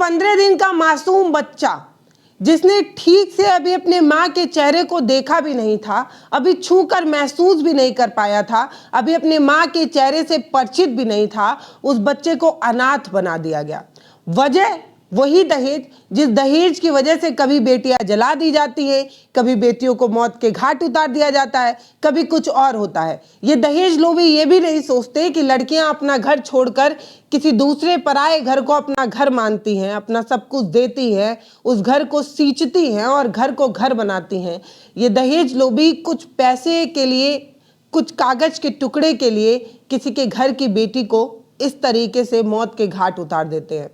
15 दिन का मासूम बच्चा जिसने ठीक से अभी अपने माँ के चेहरे को देखा भी नहीं था, अभी छूकर महसूस भी नहीं कर पाया था, अभी अपने माँ के चेहरे से परिचित भी नहीं था, उस बच्चे को अनाथ बना दिया गया। वजह वही दहेज, जिस दहेज की वजह से कभी बेटियां जला दी जाती हैं, कभी बेटियों को मौत के घाट उतार दिया जाता है, कभी कुछ और होता है। ये दहेज लोभी ये भी नहीं सोचते कि लड़कियां अपना घर छोड़कर किसी दूसरे पराये घर को अपना घर मानती हैं, अपना सब कुछ देती हैं, उस घर को सींचती हैं और घर को घर बनाती हैं। ये दहेज लोभी कुछ पैसे के लिए, कुछ कागज के टुकड़े के लिए किसी के घर की बेटी को इस तरीके से मौत के घाट उतार देते हैं।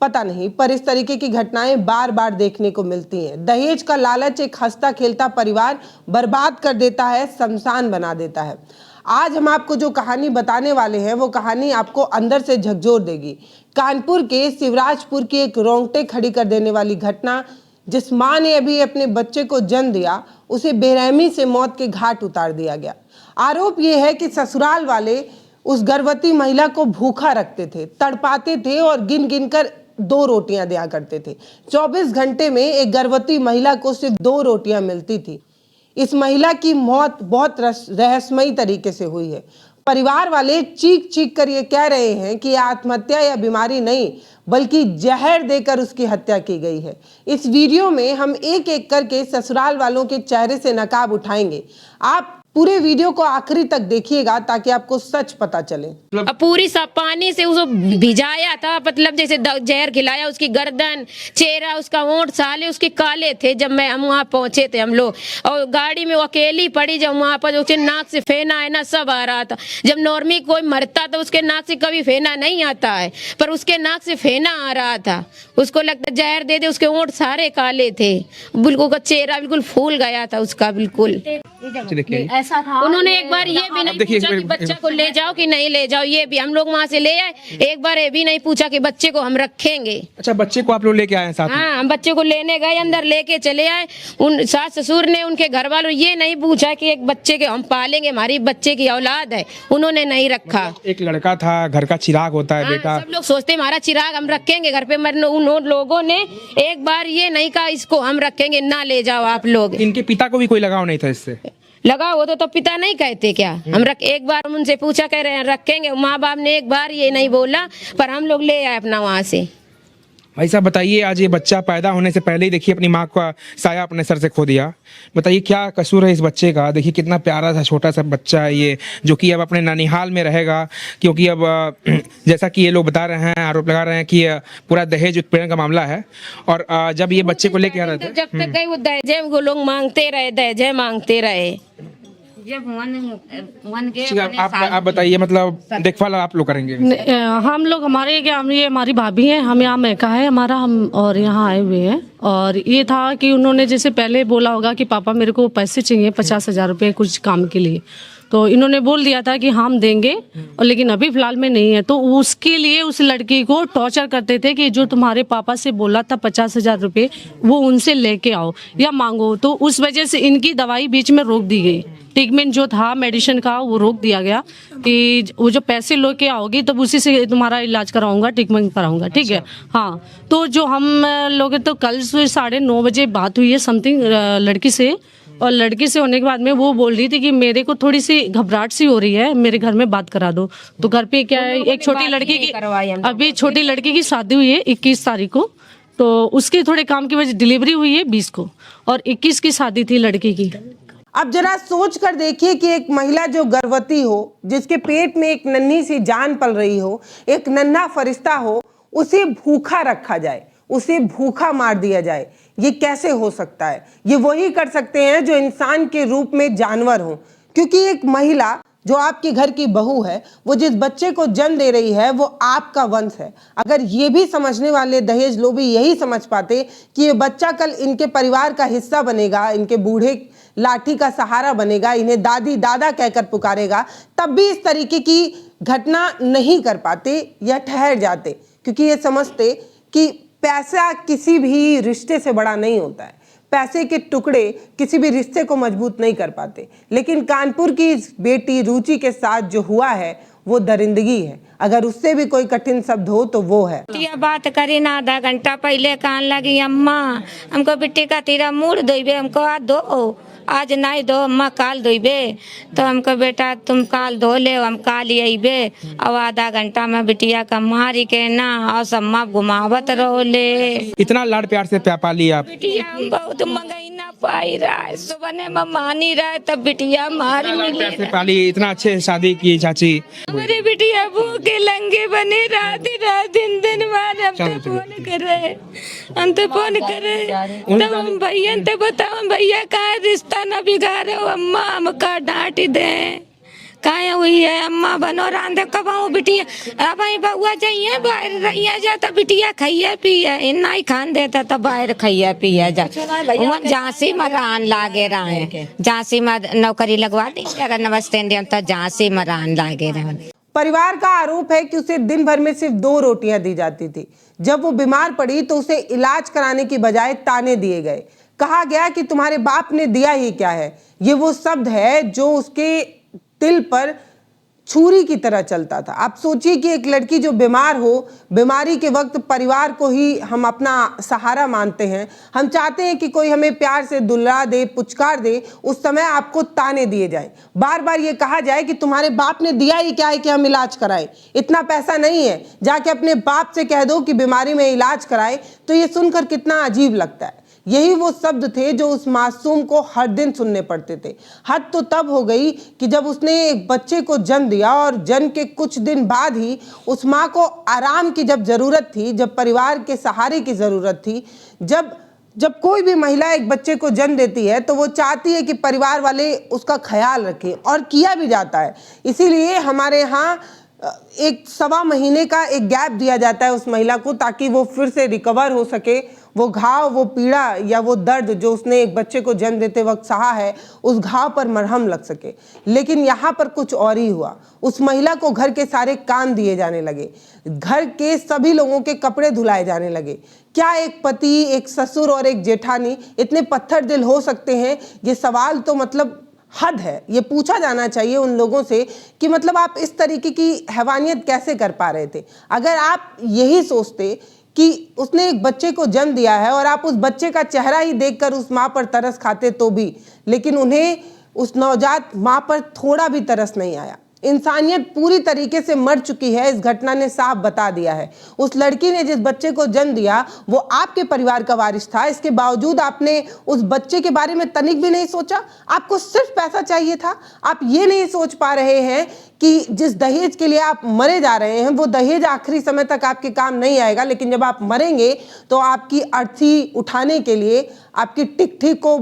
पता नहीं, पर इस तरीके की घटनाएं बार बार देखने को मिलती हैं। दहेज का लालच एक हंसता खेलता परिवार बर्बाद कर देता है, शमशान बना देता है। आज हम आपको जो कहानी बताने वाले हैं वो कहानी आपको अंदर से झकझोर देगी। कानपुर के शिवराजपुर की एक रोंगटे खड़ी कर देने वाली घटना, जिस माँ ने अभी अपने बच्चे को जन्म दिया, उसे बेरहमी से मौत के घाट उतार दिया गया। आरोप यह है कि ससुराल वाले उस गर्भवती महिला को भूखा रखते थे, तड़पाते थे और गिन गिन कर 2 रोटियां दिया करते थे। 24 घंटे में एक गर्भवती महिला को सिर्फ 2 रोटियां मिलती थी। इस महिला की मौत बहुत रहस्यमयी तरीके से हुई है। परिवार वाले चीख चीख कर ये कह रहे हैं कि आत्महत्या या बीमारी नहीं, बल्कि जहर देकर उसकी हत्या की गई है। इस वीडियो में हम एक एक करके ससुराल वालों के चेहरे से नकाब उठाएंगे। आप पूरे वीडियो को आखिरी तक देखिएगा ताकि आपको सच पता चले। पूरी सा पानी से उसको भिजाया था, मतलब जैसे जहर खिलाया। उसकी गर्दन, चेहरा, उसका होंठ साले उसके काले थे। जब हम वहाँ पहुंचे थे हम लोग, और गाड़ी में वो अकेली पड़ी। जब वहाँ पर उसके नाक से फेना है ना सब आ रहा था। जब नॉर्मली कोई मरता तो उसके नाक से कभी फेना नहीं आता है, पर उसके नाक से फेना आ रहा था। उसको लगता जहर दे दे। उसके होंठ सारे काले थे, बिल्कुल चेहरा बिल्कुल फूल गया था उसका बिल्कुल। ऐसा था। उन्होंने एक बार ये भी नहीं पूछा कि बच्चा को ले जाओ कि नहीं ले जाओ। ये भी हम लोग वहाँ से ले आए, एक बार ये भी नहीं पूछा कि बच्चे को हम रखेंगे। अच्छा, बच्चे को आप लोग लेके आए हैं साथ में? हाँ, हम बच्चे को लेने गए, अंदर लेके चले आए। उन सास ससुर ने, उनके घर वालों ये नहीं पूछा कि एक बच्चे के हम पालेंगे, हमारी बच्चे की औलाद है। उन्होंने नहीं रखा। एक लड़का था, घर का चिराग होता है। बेटा, सब लोग सोचते हमारा चिराग हम रखेंगे घर पे, मरने उन लोगों ने एक बार ये नहीं कहा इसको हम रखेंगे, ना ले जाओ आप लोग। इनके पिता को भी कोई लगाव नहीं था इससे? लगा हो तो पिता नहीं कहते क्या? हम एक बार हम उनसे पूछा, कह रहे हैं रखेंगे। माँ बाप ने एक बार ये नहीं बोला, पर हम लोग ले आए अपना वहाँ से। भाई साहब बताइए, आज ये बच्चा पैदा होने से पहले ही देखिए अपनी माँ का साया अपने सर से खो दिया। बताइए क्या कसूर है इस बच्चे का? देखिए कितना प्यारा सा छोटा सा बच्चा है ये, जो कि अब अपने नानीहाल में रहेगा। क्योंकि अब जैसा कि ये लोग बता रहे हैं, आरोप लगा रहे हैं कि पूरा दहेज उत्पीड़न का मामला है। और जब ये बच्चे को लेके आ रहे थे, जब तक गए वो दहेज वो लोग मांगते रहे, दहेज मांगते रहे। जब मन के आप बताइए, मतलब देखभाल आप लोग करेंगे? हम लोग हमारे क्या, ये हमारी भाभी है, हम यहाँ मैका है हमारा, हम और यहाँ आए हुए हैं। और ये था कि उन्होंने जैसे पहले बोला होगा कि पापा मेरे को पैसे चाहिए 50,000 रुपये कुछ काम के लिए, तो इन्होंने बोल दिया था कि हम देंगे, और लेकिन अभी फिलहाल में नहीं है। तो उसके लिए उस लड़की को टॉर्चर करते थे कि जो तुम्हारे पापा से बोला था 50,000 रुपये वो उनसे लेके आओ या मांगो। तो उस वजह से इनकी दवाई बीच में रोक दी गई। ट्रीटमेंट जो था मेडिसिन का वो रोक दिया गया कि वो जो पैसे लेके आओगी तब उसी से तुम्हारा इलाज कराऊंगा, ट्रीटमेंट कराऊंगा, ठीक है। हाँ, तो जो हम लोग, तो कल 9:30 बजे बात हुई है समथिंग लड़की से, और लड़की से होने के बाद में वो बोल रही थी कि मेरे को थोड़ी सी घबराहट सी हो रही है, मेरे घर में बात करा दो। तो घर पे क्या है, एक छोटी लड़की की, अभी छोटी लड़की की शादी हुई है 21 तारीख को, तो उसके थोड़े काम की वजह डिलीवरी हुई है 20 को, और 21 की शादी थी लड़की की। अब जरा सोच कर देखिए कि एक महिला जो गर्भवती हो, जिसके पेट में एक नन्ही सी जान पल रही हो, एक नन्हा फरिश्ता हो, उसे भूखा रखा जाए, उसे भूखा मार दिया जाए। ये कैसे हो सकता है? ये वही कर सकते हैं जो इंसान के रूप में जानवर हो। क्योंकि एक महिला जो आपके घर की बहू है, वो जिस बच्चे को जन्म दे रही है वो आपका वंश है। अगर ये भी समझने वाले दहेज लोभी यही समझ पाते कि ये बच्चा कल इनके परिवार का हिस्सा बनेगा, इनके बूढ़े लाठी का सहारा बनेगा, इन्हें दादी दादा कहकर पुकारेगा, तब भी इस तरीके की घटना नहीं कर पाते या ठहर जाते। क्योंकि ये समझते कि पैसा किसी भी रिश्ते से बड़ा नहीं होता है, पैसे के टुकड़े किसी भी रिश्ते को मजबूत नहीं कर पाते। लेकिन कानपुर की इस बेटी रुचि के साथ जो हुआ है वो दरिंदगी है। अगर उससे भी कोई कठिन शब्द हो तो वो है। बिटिया बात करी ना, आधा घंटा पहले कहने लगी अम्मा हमको बिट्टी का तीरा मुड़ दोइबे, हमको आज दो, आज नहीं दो अम्मा काल दोइबे। तो हमको बेटा तुम काल धो ले, हम काल अबे। अब आधा घंटा में बिटिया का मारी के ना और अम्मा घुमावत रहो ले। इतना लाड प्यार से पाली आप। बिटिया बहुत महंगाई ना पाई रहा है, सुबह ने मानी रहा है तब बिटिया मारी लाड मिली। प्यार से पाली, इतना अच्छे से शादी की चाची। हमारे बिटिया भूखे लंगे बने रात दिन मारे, हम तो फोन करे, हम तो फोन करे तब हम भैया तो बताओ भैया कहाँ रिश्ता न बिगाड़े हो, अम्मा हमका डांट दे कहाँ हुई है अम्मा बनो रांधे कब आऊँ बिटिया। अब ही बउआ चाहिए बाहर रहिया जा तो बिटिया खाइया पिया, इन्ना ही खान देता तो बाहर खाइया पिया जा। झांसी में रान लागे रहे, झांसी में नौकरी लगवा दी अगर नमस्ते तो झांसी में रान लागे रहे। परिवार का आरोप है कि उसे दिन भर में सिर्फ 2 रोटियां दी जाती थी। जब वो बीमार पड़ी तो उसे इलाज कराने की बजाय ताने दिए गए। कहा गया कि तुम्हारे बाप ने दिया ही क्या है। ये वो शब्द है जो उसके दिल पर छुरी की तरह चलता था। आप सोचिए कि एक लड़की जो बीमार हो, बीमारी के वक्त परिवार को ही हम अपना सहारा मानते हैं, हम चाहते हैं कि कोई हमें प्यार से दुला दे, पुचकार दे, उस समय आपको ताने दिए जाए, बार बार ये कहा जाए कि तुम्हारे बाप ने दिया ही क्या है कि हम इलाज कराएं, इतना पैसा नहीं है, जाके अपने बाप से कह दो कि बीमारी में इलाज कराए। तो ये सुनकर कितना अजीब लगता है। यही वो शब्द थे जो उस मासूम को हर दिन सुनने पड़ते थे। हद तो तब हो गई कि जब उसने एक बच्चे को जन्म दिया और जन्म के कुछ दिन बाद ही उस माँ को आराम की जब ज़रूरत थी, जब परिवार के सहारे की ज़रूरत थी, जब कोई भी महिला एक बच्चे को जन्म देती है तो वो चाहती है कि परिवार वाले उसका ख्याल रखें, और किया भी जाता है। इसीलिए हमारे यहाँ एक 1.25 महीने का एक गैप दिया जाता है उस महिला को, ताकि वो फिर से रिकवर हो सके, वो घाव, वो पीड़ा या वो दर्द जो उसने एक बच्चे को जन्म देते वक्त सहा है, उस घाव पर मरहम लग सके। लेकिन यहाँ पर कुछ और ही हुआ। उस महिला को घर के सारे काम दिए जाने लगे, घर के सभी लोगों के कपड़े धुलाए जाने लगे। क्या एक पति, एक ससुर और एक जेठानी इतने पत्थर दिल हो सकते हैं? ये सवाल तो मतलब हद है। ये पूछा जाना चाहिए उन लोगों से कि मतलब आप इस तरीके की हैवानियत कैसे कर पा रहे थे। अगर आप यही सोचते कि उसने एक बच्चे को जन्म दिया है और आप उस बच्चे का चेहरा ही देखकर उस माँ पर तरस खाते तो भी, लेकिन उन्हें उस नवजात माँ पर थोड़ा भी तरस नहीं आया। इंसानियत पूरी तरीके से मर चुकी है, इस घटना ने साफ बता दिया है। उस लड़की ने जिस बच्चे को जन्म दिया वो आपके परिवार का वारिस था, इसके बावजूद आपने उस बच्चे के बारे में तनिक भी नहीं सोचा। आपको सिर्फ पैसा चाहिए था। आप ये नहीं सोच पा रहे हैं कि जिस दहेज के लिए आप मरे जा रहे हैं वो दहेज आखिरी समय तक आपके काम नहीं आएगा, लेकिन जब आप मरेंगे तो आपकी अर्थी उठाने के लिए, आपकी टिकठी को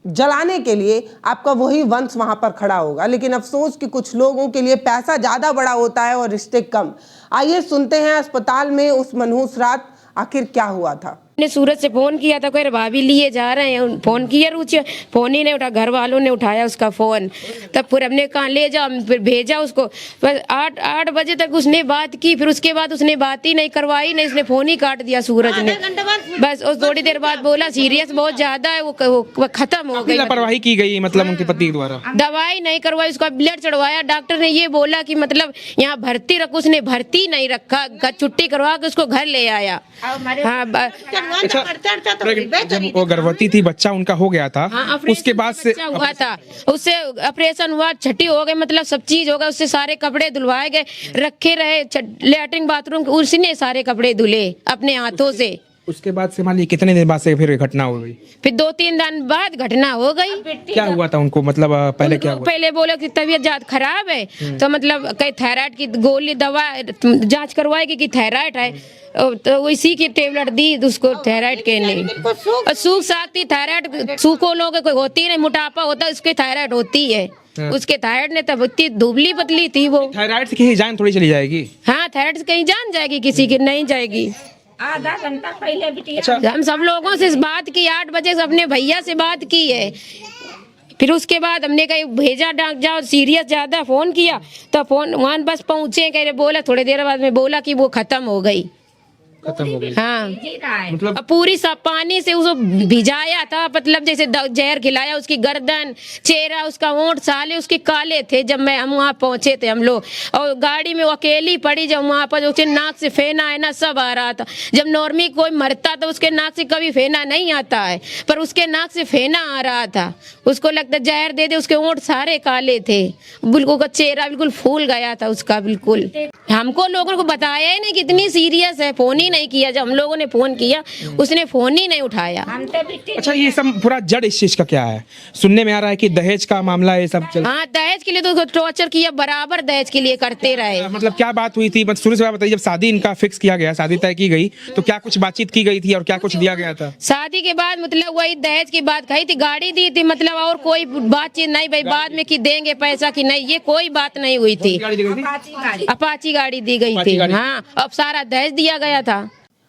जलाने के लिए आपका वही वंश वहां पर खड़ा होगा। लेकिन अफसोस कि कुछ लोगों के लिए पैसा ज़्यादा बड़ा होता है और रिश्ते कम। आइए सुनते हैं अस्पताल में उस मनहूस रात आखिर क्या हुआ था। ने सूरज से फोन किया था, कोई भाभी लिए जा रहे हैं, फोन किया रुचि, फोन ही नहीं उठा, घर वालों ने उठाया उसका फोन। तब फिर हमने कहा ले जाओ, फिर भेजा उसको। बस 8 बजे तक उसने बात की, फिर उसके बाद उसने बात ही नहीं करवाई, नहीं उसने फोन ही काट दिया सूरज ने। बस और थोड़ी देर बाद बोला सीरियस बहुत ज्यादा है, वो खत्म हो गई। लापरवाही की गई मतलब उनके पति द्वारा, दवाई नहीं करवाई, उसका ब्लड चढ़वाया। डॉक्टर ने ये बोला कि मतलब यहाँ भर्ती रखो, उसने भर्ती नहीं रखा, छुट्टी करवा के उसको घर ले आया। हाँ, अच्छा, जब वो गर्भवती थी, बच्चा उनका हो गया था, हाँ, उसके बाद से हुआ था, उससे ऑपरेशन हुआ, छठी हो गई, मतलब सब चीज हो गया, उससे सारे कपड़े धुलवाए गए, रखे रहे लैट्रिन बाथरूम, उसने सारे कपड़े धुले अपने हाथों से। उसके बाद से मान लीजिए कितने दिन बाद से फिर घटना हो गई? फिर 2-3 दिन बाद घटना हो गई। क्या हुआ था उनको, मतलब पहले क्या हुआ? पहले बोले कि तबीयत ज्यादा खराब है, तो मतलब कहीं थायराइड की गोली दवा जांच करवाएगी कि थायराइड है, तो इसी की टेबलेट दी उसको थायराइड के लिए। सूख सकती थायराइड, सूखो लोगों को होती नहीं, मोटापा होता है, उसके थायराइड होती है। उसके थायराइड ने तब इतनी दुबली पतली थी वो। थायराइड से कहीं जान थोड़ी चली जाएगी? हाँ, थायराइड से कहीं जान जाएगी, किसी की नहीं जाएगी। आधा घंटा पहले बिटिया अच्छा, हम सब लोगों से इस बात की 8 बजे से अपने भैया से बात की है। फिर उसके बाद हमने कहीं भेजा डाक जाओ, सीरियस ज्यादा फोन किया, तो फोन वहां बस पहुंचे, कह रहे बोला थोड़ी देर बाद में बोला कि वो खत्म हो गई। खत्म हो गई। हाँ मतलब अब पूरी सब पानी से उसको भिजाया था, मतलब जैसे जहर खिलाया, उसकी गर्दन, चेहरा, उसका होंठ, साले उसके काले थे। जब हम वहाँ पहुंचे थे हम लोग, और गाड़ी में वो अकेली पड़ी। जब वहाँ पर उसके नाक से फेना है ना सब आ रहा था। जब नॉर्मली कोई मरता तो उसके नाक से कभी फेना नहीं आता है, पर उसके नाक से फेना आ रहा था। उसको लगता जहर दे दे, उसके होंठ सारे काले थे, बिल्कुल का चेहरा बिल्कुल फूल गया था उसका बिल्कुल। हमको लोगों को बताया ही नहीं कितनी सीरियस है, फोन ही नहीं किया। जब हम लोगों ने फोन किया उसने फोन ही नहीं उठाया। अच्छा, ये सब पूरा जड़ इस चीज का क्या है? सुनने में आ रहा है कि दहेज का मामला है, ये सब चल। हाँ, दहेज के लिए तो उसको टॉर्चर किया, बराबर दहेज के लिए करते रहे। मतलब क्या बात हुई थी? मतलब शुरू से बात बताइए। जब शादी इनका फिक्स किया गया, शादी तय की गई, तो क्या कुछ बातचीत की गई थी और क्या कुछ दिया गया था? शादी के बाद मतलब वही दहेज की बात कही थी, गाड़ी दी थी, मतलब और कोई बातचीत नहीं। भाई बाद में कि देंगे पैसा कि नहीं, ये कोई बात नहीं हुई थी। अपाची गाड़ी दी गई थी। हाँ, अब सारा दहेज दिया गया था।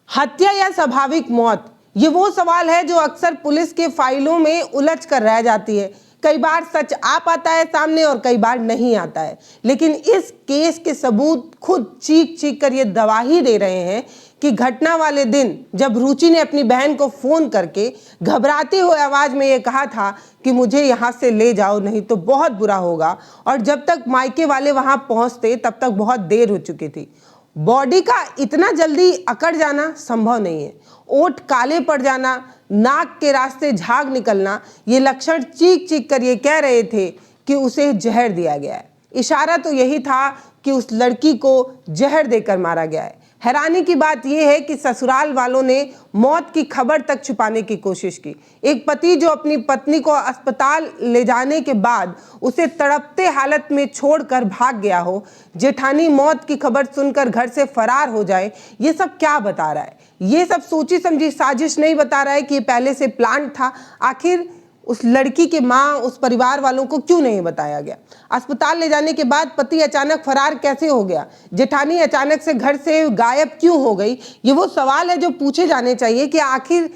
हत्या या स्वाभाविक मौत, ये वो सवाल है जो अक्सर पुलिस के फाइलों में उलझ कर रह जाती है। कई बार सच आ पाता है सामने और कई बार नहीं आता है, लेकिन इस केस के सबूत खुद चीख चीख कर ये गवाही दे रहे हैं कि घटना वाले दिन जब रुचि ने अपनी बहन को फोन करके घबराते हुए आवाज में ये कहा था कि मुझे यहाँ से ले जाओ नहीं तो बहुत बुरा होगा, और जब तक मायके वाले वहां पहुंचते तब तक बहुत देर हो चुकी थी। बॉडी का इतना जल्दी अकड़ जाना संभव नहीं है। ओठ काले पड़ जाना, नाक के रास्ते झाग निकलना, ये लक्षण चीख चीख कर ये कह रहे थे कि उसे जहर दिया गया है। इशारा तो यही था कि उस लड़की को जहर देकर मारा गया है। हैरानी की बात यह है कि ससुराल वालों ने मौत की खबर तक छुपाने की कोशिश की। एक पति जो अपनी पत्नी को अस्पताल ले जाने के बाद उसे तड़पते हालत में छोड़कर भाग गया हो, जेठानी मौत की खबर सुनकर घर से फरार हो जाए, ये सब क्या बता रहा है? ये सब सोची समझी साजिश नहीं बता रहा है कि ये पहले से प्लान था। आखिर उस लड़की के माँ, उस परिवार वालों को क्यों नहीं बताया गया? अस्पताल ले जाने के बाद पति अचानक फरार कैसे हो गया? जेठानी अचानक से घर से गायब क्यों हो गई? ये वो सवाल है जो पूछे जाने चाहिए कि आखिर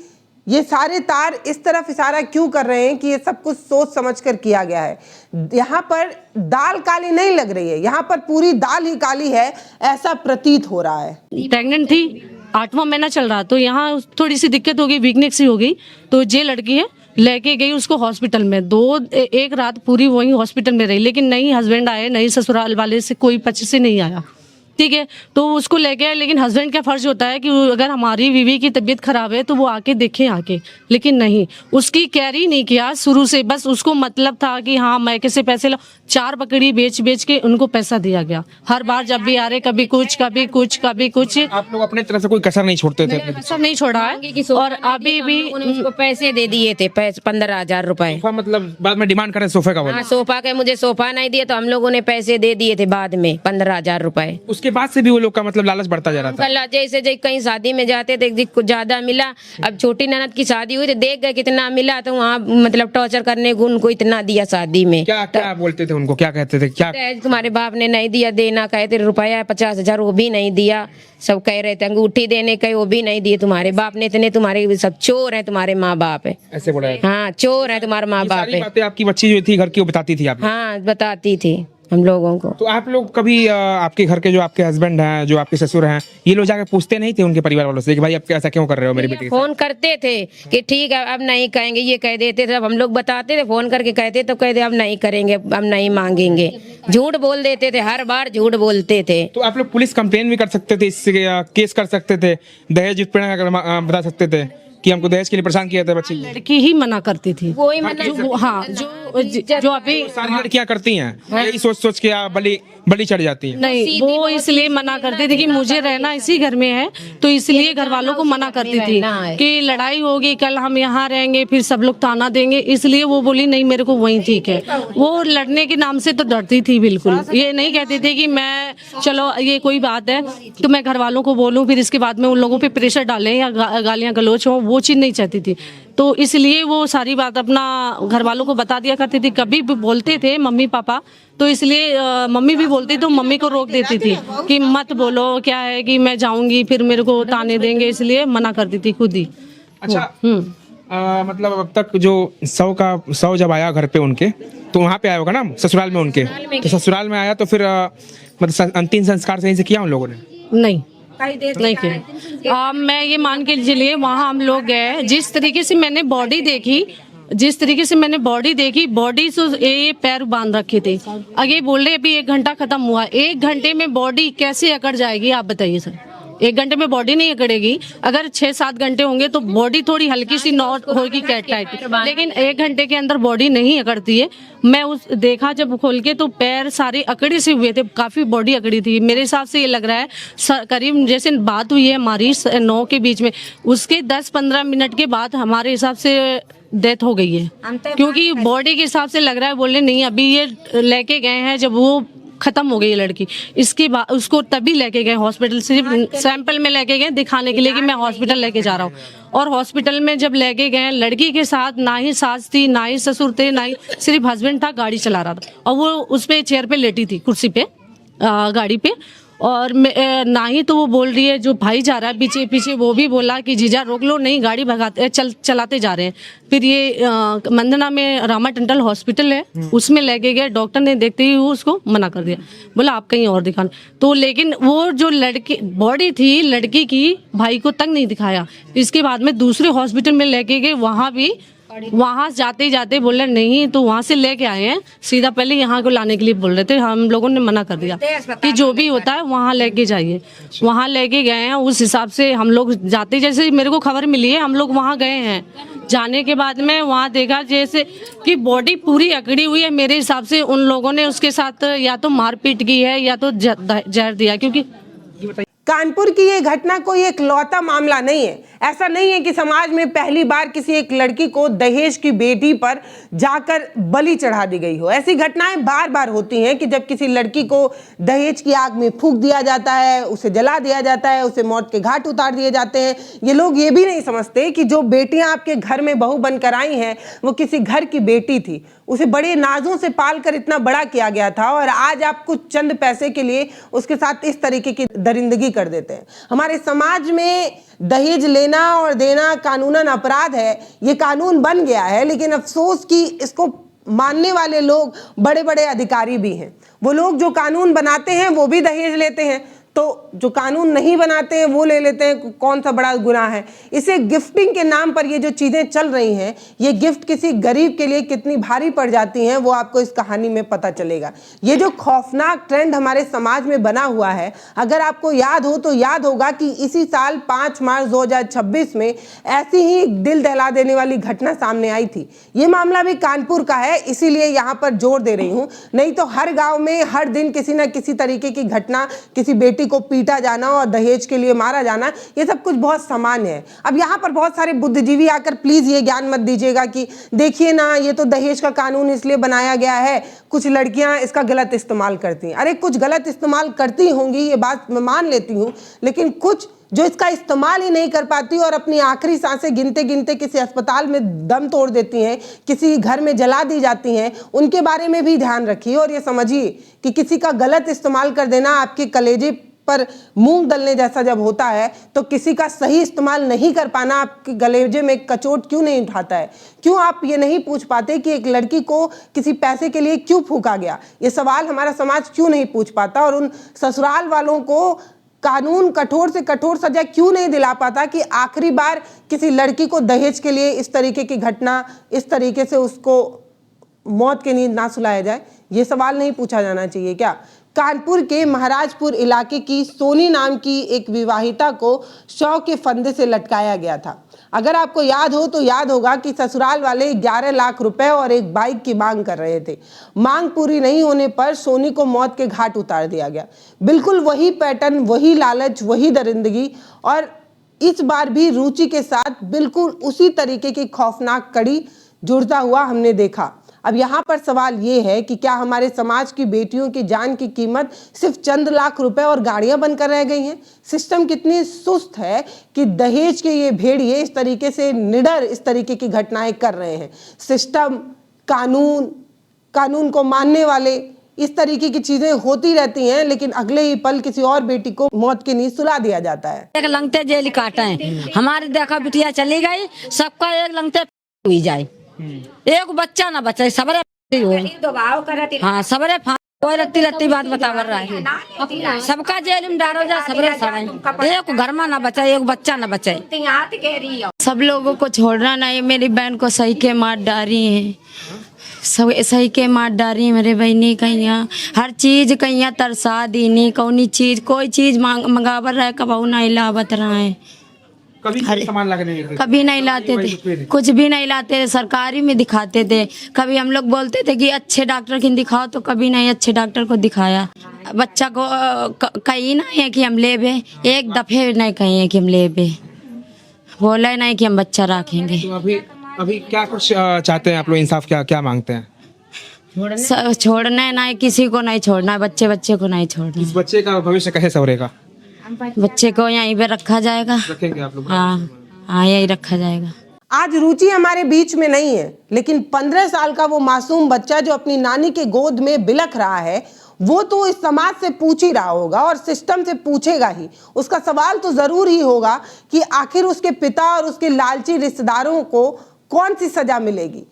ये सारे तार इस तरफ इशारा क्यों कर रहे हैं कि ये सब कुछ सोच समझ कर किया गया है। यहाँ पर दाल काली नहीं लग रही है, यहाँ पर पूरी दाल ही काली है, ऐसा प्रतीत हो रहा है। प्रेग्नेंट थी, 8वां महीना चल रहा, तो यहाँ थोड़ी सी दिक्कत हो गई, वीकनेस सी हो गई। तो ये लड़की है, लेके गई उसको हॉस्पिटल में। एक रात पूरी वही हॉस्पिटल में रही, लेकिन नहीं हस्बैंड आए, नहीं ससुराल वाले से कोई पक्ष से नहीं आया। ठीक है, तो उसको लेके आए, लेकिन हस्बैंड का फर्ज होता है कि अगर हमारी बीवी की तबीयत खराब है तो वो आके देखें आके, लेकिन नहीं, उसकी कैरी नहीं किया शुरू से। बस उसको मतलब था कि हाँ मैं कैसे पैसे लो, 4 बकरी बेच बेच के उनको पैसा दिया गया। हर बार जब भी आ रहे, कभी कुछ कभी कुछ कभी कुछ। आप लोग अपने तरफ से कोई कसर नहीं छोड़ते थे? पैसा नहीं छोड़ा है, और अभी भी उसको पैसे दे दिए थे, 15,000 रुपए। मतलब बाद में डिमांड करें सोफे का बोला? हाँ, सोफा के मुझे सोफा नहीं दिया तो हम लोगों ने पैसे दे दिए थे बाद में 15,000 रुपए। उसके बाद से भी वो लोग का मतलब लालच बढ़ता जा रहा था। जैसे कहीं शादी में जाते थे कुछ ज्यादा मिला। अब छोटी ननद की शादी हुई तो देख गए कितना मिला, तो वहाँ मतलब टॉर्चर करने को उनको इतना दिया शादी में। क्या क्या बोलते थे उनको, क्या कहते थे? क्या तुम्हारे बाप ने नहीं दिया, देना कहते रुपया 50,000 वो भी नहीं दिया। सब कह रहे थे अंगूठी देने के, वो भी नहीं दिए। तुम्हारे बाप ने इतने, तुम्हारे सब चोर हैं, तुम्हारे माँ बाप है, ऐसे बोला? हाँ चोर है तुम्हारे माँ बाप है। बातें आपकी बच्ची जो थी घर की वो बताती थी आप? हाँ बताती थी हम लोगों को। तो आप लोग कभी आपके घर के जो आपके हस्बैंड हैं, जो आपके ससुर हैं, ये लोग जाके पूछते नहीं थे उनके परिवार वालों से कि भाई आप ऐसा क्यों कर रहे हो मेरी बेटी के साथ? फोन करते थे कि ठीक है अब नहीं कहेंगे, ये कह देते थे। अब हम लोग बताते थे, फोन करके कहते तो कहते अब नहीं करेंगे, अब नहीं मांगेंगे। झूठ बोल देते थे, हर बार झूठ बोलते थे। तो आप लोग पुलिस कंप्लेन भी कर सकते थे, इससे केस कर सकते थे, दहेज उत्पीड़न बता सकते थे कि हमको दहेज के लिए परेशान किया था बच्ची। लड़की ही मना करती थी। कोई मना, जो अभी सारी लड़कियां करती हैं, यही सोच सोच के बलि चढ़ जाती है। नहीं, वो इसलिए मना करती थी कि मुझे रहना इसी घर में है, तो इसलिए घर वालों को मना करती थी कि लड़ाई होगी, कल हम यहाँ रहेंगे, फिर सब लोग ताना देंगे, इसलिए वो बोली नहीं मेरे को वही ठीक है। वो लड़ने के नाम से तो डरती थी बिल्कुल, ये नहीं कहती थी कि मैं चलो ये कोई बात है तो मैं घर वालों को बोलूँ, फिर इसके बाद में उन लोगों पे प्रेशर डालें या गालियाँ गलोच हो, वो चीज़ नहीं चाहती थी। तो इसलिए वो सारी बात अपना घर वालों को बता दिया करती थी। कभी भी बोलते थे मम्मी पापा, तो इसलिए मम्मी भी बोलती तो मम्मी को रोक देती थी कि मत बोलो, क्या है कि मैं जाऊंगी फिर मेरे को ताने देंगे, इसलिए मना करती थी खुद ही। अच्छा, मतलब अब तक जो 100 जब आया घर पे उनके, तो वहाँ पे आया होगा ना ससुराल में उनके, तो ससुराल में आया तो फिर मतलब अंतिम संस्कार सही से किया उन लोगों ने? नहीं, नहीं किया। मैं ये मान के चलिए वहाँ हम लोग गए, जिस तरीके से मैंने बॉडी देखी, बॉडी से ये पैर बांध रखे थे। आगे बोल रहे अभी 1 घंटा खत्म हुआ, 1 घंटे में बॉडी कैसे अकड़ जाएगी आप बताइए सर। 1 घंटे में बॉडी नहीं अकड़ेगी, अगर 6-7 घंटे होंगे तो बॉडी थोड़ी हल्की सी नॉट होगी कैट टाइप, लेकिन 1 घंटे के अंदर बॉडी नहीं अकड़ती है। मैं उस देखा जब खोल के तो पैर सारे अकड़े से हुए थे, काफी बॉडी अकड़ी थी। मेरे हिसाब से ये लग रहा है करीब जैसे बात हुई है हमारी 9 के बीच में, उसके 10-15 मिनट के बाद हमारे हिसाब से डेथ हो गई है, क्योंकि बॉडी के हिसाब से लग रहा है। बोले नहीं अभी ये लेके गए हैं जब वो खत्म हो गई है लड़की, इसके बाद उसको तभी लेके गए हॉस्पिटल, सिर्फ सैंपल में लेके गए दिखाने के लिए कि मैं हॉस्पिटल लेके जा रहा हूँ। और हॉस्पिटल में जब लेके गए, लड़की के साथ ना ही सास थी, ना ही ससुर थे, ना ही सिर्फ हस्बैंड था, गाड़ी चला रहा था और वो उस पे चेयर पे लेटी थी, कुर्सी पे गाड़ी पे। और ना ही तो वो बोल रही है, जो भाई जा रहा है पीछे पीछे वो भी बोला कि जीजा रोक लो, नहीं गाड़ी भगाते चलाते जा रहे हैं। फिर ये मंदना में रामा टंडल हॉस्पिटल है, उसमें लेके गए, डॉक्टर ने देखते ही उसको मना कर दिया, बोला आप कहीं और दिखाना। तो लेकिन वो जो लड़की बॉडी थी लड़की की, भाई को तक नहीं दिखाया। इसके बाद में दूसरे हॉस्पिटल में लेके गए, वहाँ जाते जाते बोले नहीं, तो वहाँ से लेके आए हैं सीधा, पहले यहाँ को लाने के लिए बोल रहे थे, हम लोगों ने मना कर दिया कि जो भी होता है वहाँ लेके जाइए। वहाँ लेके गए हैं, उस हिसाब से हम लोग जाते, जैसे मेरे को खबर मिली है हम लोग वहाँ गए हैं। जाने के बाद में वहाँ देखा जैसे कि बॉडी पूरी अकड़ी हुई है। मेरे हिसाब से उन लोगों ने उसके साथ या तो मारपीट की है या तो जहर दिया, क्योंकि कानपुर की ये घटना कोई इकलौता मामला नहीं है। ऐसा नहीं है कि समाज में पहली बार किसी एक लड़की को दहेज की बेटी पर जाकर बलि चढ़ा दी गई हो। ऐसी घटनाएं बार बार होती हैं कि जब किसी लड़की को दहेज की आग में फूंक दिया जाता है, उसे जला दिया जाता है, उसे मौत के घाट उतार दिए जाते हैं। ये लोग ये भी नहीं समझते कि जो बेटियां आपके घर में बहू बनकर आई हैं वो किसी घर की बेटी थी, उसे बड़े नाजों से पाल कर इतना बड़ा किया गया था, और आज आप कुछ चंद पैसे के लिए उसके साथ इस तरीके की दरिंदगी कर देते हैं। हमारे समाज में दहेज लेना और देना कानूनन अपराध है, ये कानून बन गया है, लेकिन अफसोस कि इसको मानने वाले लोग बड़े बड़े अधिकारी भी हैं। वो लोग जो कानून बनाते हैं वो भी दहेज लेते हैं, तो जो कानून नहीं बनाते हैं वो ले लेते हैं। कौन सा बड़ा गुनाह है। इसे गिफ्टिंग के नाम पर ये जो चीज़ें चल रही हैं, ये गिफ्ट किसी गरीब के लिए कितनी भारी पड़ जाती हैं वो आपको इस कहानी में पता चलेगा। ये जो खौफनाक ट्रेंड हमारे समाज में बना हुआ है, अगर आपको याद हो तो याद होगा कि इसी साल 5 मार्च 2026 में ऐसी ही दिल दहला देने वाली घटना सामने आई थी। ये मामला भी कानपुर का है, इसीलिए यहाँ पर जोर दे रही हूँ। नहीं तो हर गाँव में हर दिन किसी न किसी तरीके की घटना, किसी बेटी को पीटा जाना और दहेज के लिए मारा जाना, ये सब कुछ बहुत सामान्य है। अब यहाँ पर बहुत सारे बुद्धिजीवी आकर प्लीज ये ज्ञान मत दीजिएगा कि देखिए ना, ये तो दहेज का कानून इसलिए बनाया गया है, कुछ लड़कियां इसका गलत इस्तेमाल करती हैं। अरे कुछ गलत इस्तेमाल करती होंगी, ये बात मैं मान लेती हूँ, लेकिन कुछ जो इसका इस्तेमाल ही नहीं कर पाती और अपनी आखिरी सांसें गिनते गिनते किसी अस्पताल में दम तोड़ देती हैं, किसी घर में जला दी जाती हैं, उनके बारे में भी ध्यान रखिए। और ये समझिए कि किसी का गलत इस्तेमाल कर देना आपके कलेजे पर मूंग डलने जैसा जब होता है, तो किसी का सही इस्तेमाल नहीं कर पाना आपके गलेजे में कचोट क्यों नहीं उठाता है। क्यों आप ये नहीं पूछ पाते कि एक लड़की को किसी पैसे के लिए क्यों फूंका गया। ये सवाल हमारा समाज क्यों नहीं पूछ पाता। और उन ससुराल वालों को कानून कठोर से कठोर सजा क्यों नहीं दिला पाता कि आखिरी बार किसी लड़की को दहेज के लिए इस तरीके की घटना, इस तरीके से उसको मौत की नींद ना सुलाया जाए। ये सवाल नहीं पूछा जाना चाहिए क्या। कानपुर के महाराजपुर इलाके की सोनी नाम की एक विवाहिता को शव के फंदे से लटकाया गया था। अगर आपको याद हो तो याद होगा कि ससुराल वाले 11 लाख रुपए और एक बाइक की मांग कर रहे थे। मांग पूरी नहीं होने पर सोनी को मौत के घाट उतार दिया गया। बिल्कुल वही पैटर्न, वही लालच, वही दरिंदगी, और इस बार भी रुचि के साथ बिल्कुल उसी तरीके की खौफनाक कड़ी जुड़ता हुआ हमने देखा। अब यहाँ पर सवाल ये है कि क्या हमारे समाज की बेटियों की जान की कीमत सिर्फ चंद लाख रुपए और गाड़ियां बनकर रह गई हैं। सिस्टम कितनी सुस्त है कि दहेज के ये भेड़िए इस तरीके से निडर इस तरीके की घटनाएं कर रहे हैं। सिस्टम, कानून को मानने वाले, इस तरीके की चीजें होती रहती हैं, लेकिन अगले ही पल किसी और बेटी को मौत की नींद सुला दिया जाता है। एक लंगते जेल काटा है, हमारी देखा बिटिया चली गई, सबका एक लंगते हुई जाए, एक बच्चा ना बचे, सबरे हो। हाँ सबरे कोई रत्ती रत्ती बात बतावर रहा है, सबका जेल में डालो जा, सबरे सड़ाई, एक घर में ना बचाए, एक बच्चा ना बचाए। सब लोगों को छोड़ना नहीं। मेरी बहन को सही के मार डाली है, सब सही के मार डाली मेरे बहनी कहिया, हर चीज कहिया तरसा दीनी, कौनी चीज कोई चीज मंगावर रहे कबू नहीं लावत रहे, कभी सामान लाके नहीं देते? कभी नहीं लाते थे, कुछ भी नहीं लाते थे, सरकारी में दिखाते थे। कभी हम लोग बोलते थे कि अच्छे डॉक्टर को दिखाओ, तो कभी नहीं अच्छे डॉक्टर को दिखाया। बच्चा को कहीं नहीं है कि हम ले बे, एक दफे नहीं कहीं है कि हम ले बे, बोले नहीं कि हम बच्चा रखेंगे। तो अभी क्या कुछ चाहते हैं आप लोग, इंसाफ क्या क्या मांगते हैं? छोड़ना नहीं, किसी को नहीं छोड़ना, बच्चे को नहीं छोड़ना। इस बच्चे का भविष्य कैसे संवरेगा? बच्चे को यहीं पे रखा जाएगा। रखेंगे आप लोग? हाँ यहीं रखा जाएगा। आज रुचि हमारे बीच में नहीं है, लेकिन 15 साल का वो मासूम बच्चा जो अपनी नानी के गोद में बिलख रहा है, वो तो इस समाज से पूछ ही रहा होगा और सिस्टम से पूछेगा ही। उसका सवाल तो जरूर ही होगा कि आखिर उसके पिता और उसके लालची रिश्तेदारों को कौन सी सजा मिलेगी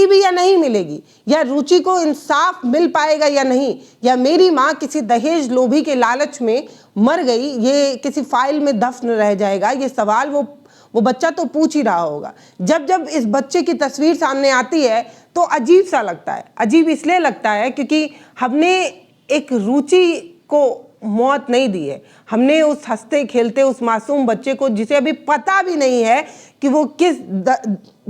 भी या नहीं मिलेगी, या रुचि को इंसाफ मिल पाएगा या नहीं, या मेरी माँ किसी दहेज लोभी के लालच में मर गई, ये किसी फाइल में दफन रह जाएगा। ये सवाल वो बच्चा तो पूछ ही रहा होगा। जब इस बच्चे की तस्वीर सामने आती है तो अजीब सा लगता है। अजीब इसलिए लगता है क्योंकि हमने एक रुचि को मौत नहीं दी है, हमने उस हंसते खेलते उस मासूम बच्चे को, जिसे अभी पता भी नहीं है कि वो किस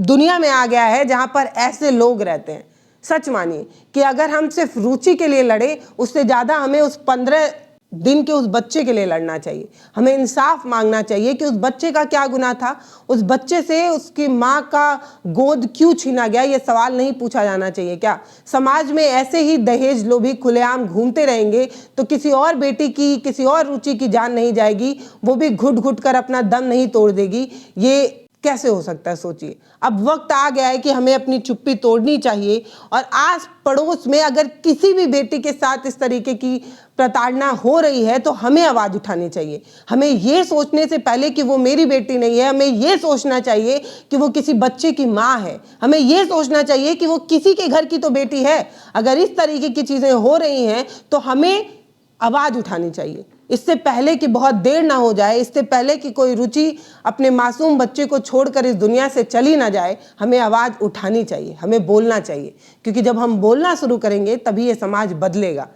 दुनिया में आ गया है जहां पर ऐसे लोग रहते हैं। सच मानिए कि अगर हम सिर्फ रुचि के लिए लड़े, उससे ज़्यादा हमें उस 15 दिन के उस बच्चे के लिए लड़ना चाहिए। हमें इंसाफ मांगना चाहिए कि उस बच्चे का क्या गुनाह था, उस बच्चे से उसकी माँ का गोद क्यों छीना गया, ये सवाल नहीं पूछा जाना चाहिए। क्या समाज में ऐसे ही दहेज लोभी खुलेआम घूमते रहेंगे तो किसी और बेटी की, किसी और रुचि की जान नहीं जाएगी, वो भी घुट घुट कर अपना दम नहीं तोड़ देगी? ये कैसे हो सकता है? सोचिए। अब वक्त आ गया है कि हमें अपनी चुप्पी तोड़नी चाहिए और आस पड़ोस में अगर किसी भी बेटी के साथ इस तरीके की प्रताड़ना हो रही है तो हमें आवाज़ उठानी चाहिए। हमें ये सोचने से पहले कि वो मेरी बेटी नहीं है, हमें ये सोचना चाहिए कि वो किसी बच्चे की माँ है। हमें ये सोचना चाहिए कि वो किसी के घर की तो बेटी है। अगर इस तरीके की चीज़ें हो रही हैं तो हमें आवाज़ उठानी चाहिए, इससे पहले कि बहुत देर ना हो जाए, इससे पहले कि कोई रुचि अपने मासूम बच्चे को छोड़कर इस दुनिया से चली ना जाए। हमें आवाज़ उठानी चाहिए, हमें बोलना चाहिए, क्योंकि जब हम बोलना शुरू करेंगे तभी ये समाज बदलेगा।